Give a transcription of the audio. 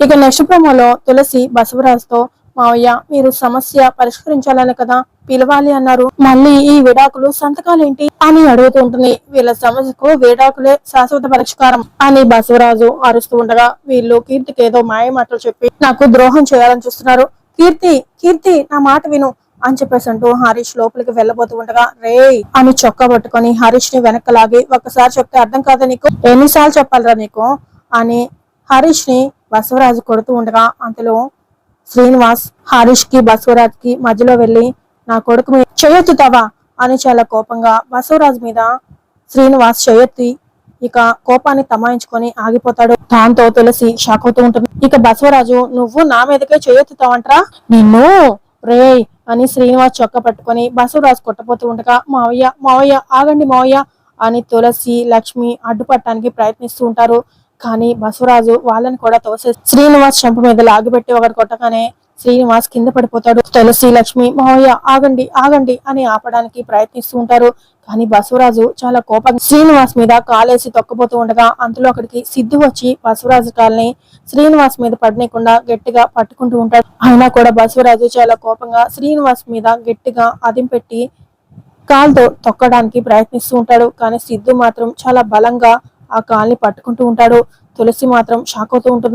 ఇక నెక్స్ట్ ప్రోమోలో తులసి బసవరాజుతో మావయ్య మీరు సమస్య పరిష్కరించాలని కదా పిలవాలి అన్నారు, మళ్ళీ ఈ విడాకులు సంతకాలేంటి అని అడుగుతూ ఉంటుంది. వీళ్ళ సమస్యకు విడాకులే శాశ్వత పరిష్కారం అని బసవరాజు అరుస్తూ ఉండగా వీళ్ళు కీర్తికి ఏదో మాయ మాటలు చెప్పి నాకు ద్రోహం చేయాలని చూస్తున్నారు, కీర్తి కీర్తి నా మాట విను అని చెప్పేసి అంటూ హరీష్ లోపలికి వెళ్ళబోతూ ఉండగా రే అని చొక్కా పట్టుకొని హరీష్ ని వెనక్కలాగి ఒక్కసారి చెప్తే అర్థం కాదా నీకు, ఎన్నిసార్లు చెప్పాలరా నీకు అని హరీష్ ని బసవరాజు కొడుతూ ఉండగా అంతలో శ్రీనివాస్ హరీష్ కి బసవరాజ్ కి మధ్యలో వెళ్లి నా కొడుకు మీద చేయెత్తుతావా అని చాలా కోపంగా బసవరాజ్ మీద శ్రీనివాస్ చేయెత్తి ఇక కోపాన్ని తమాయించుకొని ఆగిపోతాడు. దాంతో తులసి షాక్ అవుతూ ఉంటుంది. ఇక బసవరాజు నువ్వు నా మీదకే చేయెత్తుతావంట్రా నిన్ను రే అని శ్రీనివాస్ చొక్క పట్టుకొని బసవరాజు కొట్టపోతూ ఉండగా మావయ్య మావయ్య ఆగండి మావయ్య అని తులసి లక్ష్మి అడ్డుపట్టడానికి ప్రయత్నిస్తూ ఉంటారు. కానీ బసవరాజు వాళ్ళని కూడా తోసే శ్రీనివాస్ చెంప మీద లాగిపెట్టి ఒకటి కొట్టగానే శ్రీనివాస్ కింద పడిపోతాడు. తులసి లక్ష్మి మావయ్య ఆగండి ఆగండి అని ఆపడానికి ప్రయత్నిస్తూ ఉంటారు. కానీ బసవరాజు చాలా కోపంగా శ్రీనివాస్ మీద కాలేసి తొక్కబోతూ ఉండగా అంతలో అక్కడికి సిద్ధు వచ్చి బసవరాజు కాల్ని శ్రీనివాస్ మీద పడనీయకుండా గట్టిగా పట్టుకుంటూ ఉంటాడు. అయినా కూడా బసవరాజు చాలా కోపంగా శ్రీనివాస్ మీద గట్టిగా అదింపెట్టి కాల్తో తొక్కడానికి ప్రయత్నిస్తూ ఉంటాడు. కానీ సిద్ధు మాత్రం చాలా బలంగా ఆ కాల్ని పట్టుకుంటూ ఉంటాడు. తులసి మాత్రం షాక్ అవుతూ ఉంటుంది.